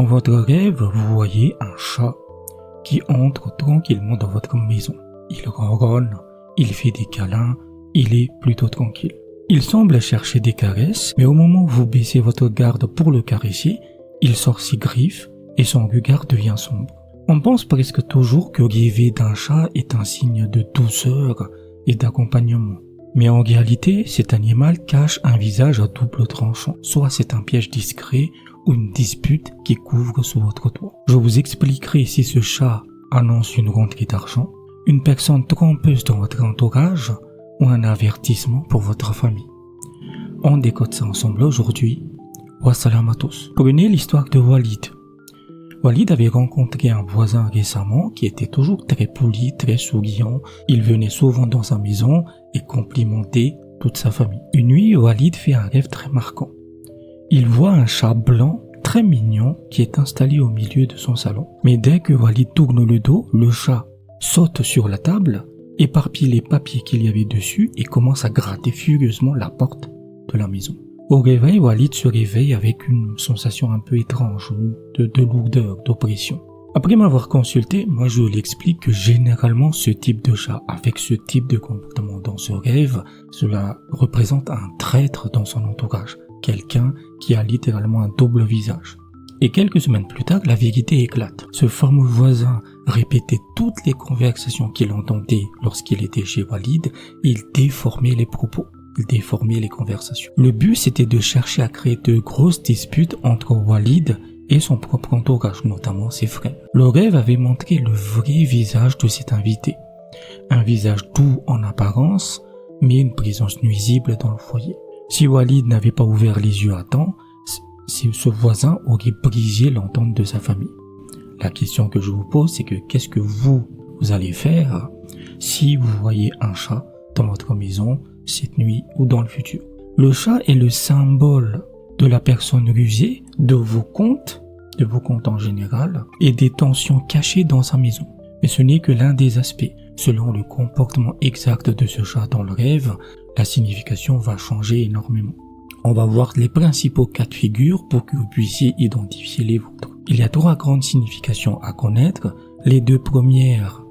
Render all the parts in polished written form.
votre rêve, vous voyez un chat qui entre tranquillement dans votre maison. Il ronronne, il fait des câlins, il est plutôt tranquille. Il semble chercher des caresses, mais au moment où vous baissez votre garde pour le caresser, il sort ses griffes et son regard devient sombre. On pense presque toujours que rêver d'un chat est un signe de douceur et d'accompagnement. Mais en réalité, cet animal cache un visage à double tranchant. Soit c'est un piège discret ou une dispute qui couvre sous votre toit. Je vous expliquerai si ce chat annonce une rentrée d'argent, une personne trompeuse dans votre entourage ou un avertissement pour votre famille. On décode ça ensemble aujourd'hui. Wassalam à tous. Prenez l'histoire de Walid. Walid avait rencontré un voisin récemment qui était toujours très poli, très souriant. Il venait souvent dans sa maison et complimentait toute sa famille. Une nuit, Walid fait un rêve très marquant. Il voit un chat blanc très mignon qui est installé au milieu de son salon. Mais dès que Walid tourne le dos, le chat saute sur la table, éparpille les papiers qu'il y avait dessus et commence à gratter furieusement la porte de la maison. Au réveil, Walid se réveille avec une sensation un peu étrange de lourdeur, d'oppression. Après m'avoir consulté, moi je l'explique que généralement ce type de chat, avec ce type de comportement dans ce rêve, cela représente un traître dans son entourage, quelqu'un qui a littéralement un double visage. Et quelques semaines plus tard, la vérité éclate. Ce fameux voisin répétait toutes les conversations qu'il entendait lorsqu'il était chez Walid, et il déformait les propos. Il déformait les conversations. Le but, c'était de chercher à créer de grosses disputes entre Walid et son propre entourage, notamment ses frères. Le rêve avait montré le vrai visage de cet invité. Un visage doux en apparence, mais une présence nuisible dans le foyer. Si Walid n'avait pas ouvert les yeux à temps, ce voisin aurait brisé l'entente de sa famille. La question que je vous pose, c'est que qu'est-ce que vous allez faire si vous voyez un chat dans votre maison cette nuit ou dans le futur? Le chat est le symbole de la personne rusée, de vos comptes en général, et des tensions cachées dans sa maison. Mais ce n'est que l'un des aspects. Selon le comportement exact de ce chat dans le rêve, la signification va changer énormément. On va voir les principaux cas de figure pour que vous puissiez identifier les vôtres. Il y a 3 grandes significations à connaître. Les 2 premières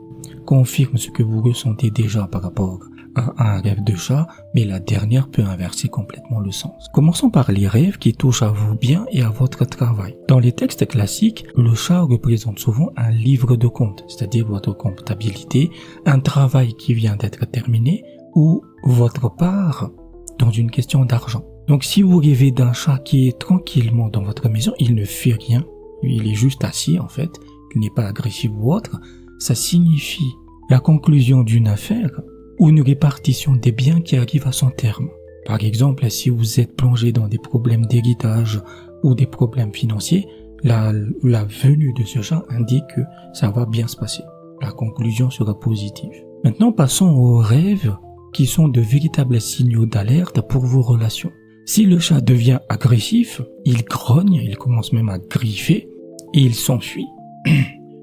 confirment ce que vous ressentez déjà par rapport à un rêve de chat, mais la dernière peut inverser complètement le sens. Commençons par les rêves qui touchent à vos biens et à votre travail. Dans les textes classiques, le chat représente souvent un livre de compte, c'est-à-dire votre comptabilité, un travail qui vient d'être terminé ou votre part dans une question d'argent. Donc si vous rêvez d'un chat qui est tranquillement dans votre maison, il ne fait rien, il est juste assis en fait, il n'est pas agressif ou autre, ça signifie la conclusion d'une affaire ou une répartition des biens qui arrive à son terme. Par exemple, si vous êtes plongé dans des problèmes d'héritage ou des problèmes financiers, la venue de ce chat indique que ça va bien se passer. La conclusion sera positive. Maintenant, passons aux rêves qui sont de véritables signaux d'alerte pour vos relations. Si le chat devient agressif, il grogne, il commence même à griffer et il s'enfuit.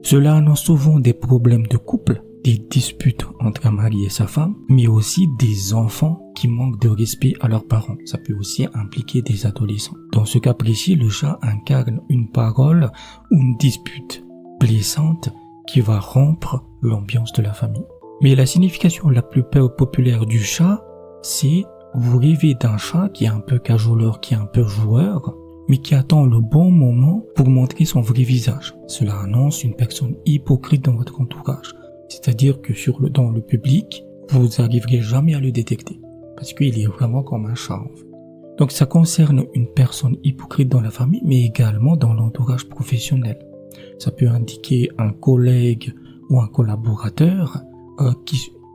Cela annonce souvent des problèmes de couple, des disputes entre un mari et sa femme, mais aussi des enfants qui manquent de respect à leurs parents. Ça peut aussi impliquer des adolescents. Dans ce cas précis, le chat incarne une parole ou une dispute blessante qui va rompre l'ambiance de la famille. Mais la signification la plus populaire du chat, c'est vous rêvez d'un chat qui est un peu cajoleur, qui est un peu joueur, mais qui attend le bon moment pour montrer son vrai visage. Cela annonce une personne hypocrite dans votre entourage. C'est-à-dire que dans le public, vous n'arriverez jamais à le détecter. Parce qu'il est vraiment comme un chat, en fait. Donc ça concerne une personne hypocrite dans la famille, mais également dans l'entourage professionnel. Ça peut indiquer un collègue ou un collaborateur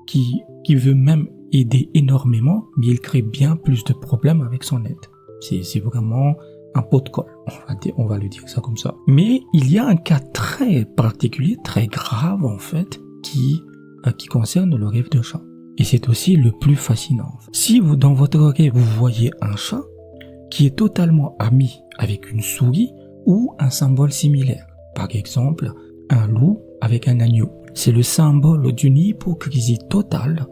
qui veut même aider énormément, mais il crée bien plus de problèmes avec son aide. C'est vraiment un pot de colle, on va le dire ça comme ça. Mais il y a un cas très particulier, très grave en fait, qui concerne le rêve de chat. Et c'est aussi le plus fascinant. Si vous, dans votre rêve, vous voyez un chat qui est totalement ami avec une souris ou un symbole similaire, par exemple, un loup avec un agneau, c'est le symbole d'une hypocrisie totale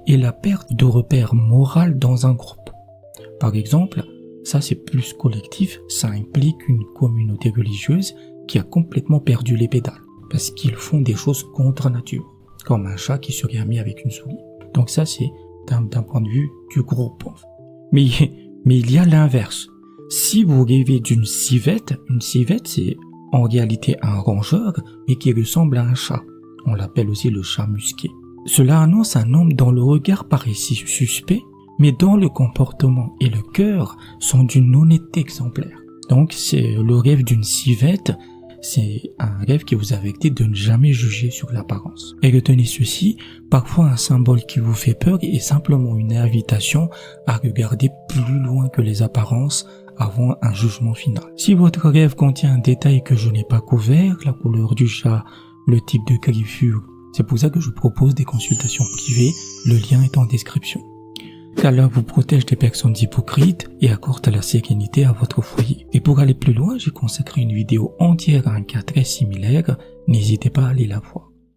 et la perte de repère moral dans un groupe. Par exemple, ça c'est plus collectif, ça implique une communauté religieuse qui a complètement perdu les pédales, parce qu'ils font des choses contre nature, comme un chat qui serait ami avec une souris. Donc ça, c'est d'un point de vue du groupe. Mais il y a l'inverse. Si vous rêvez d'une civette, une civette, c'est en réalité un rongeur, mais qui ressemble à un chat. On l'appelle aussi le chat musqué. Cela annonce un homme dont le regard paraît si suspect, mais dont le comportement et le cœur sont d'une honnêteté exemplaire. Donc c'est le rêve d'une civette, c'est un rêve qui vous avertit de ne jamais juger sur l'apparence. Et retenez ceci, parfois un symbole qui vous fait peur est simplement une invitation à regarder plus loin que les apparences avant un jugement final. Si votre rêve contient un détail que je n'ai pas couvert, la couleur du chat, le type de griffure, c'est pour ça que je propose des consultations privées, le lien est en description. Cela vous protège des personnes hypocrites et accorde la sérénité à votre foyer. Et pour aller plus loin, j'ai consacré une vidéo entière à un cas très similaire, n'hésitez pas à aller la voir.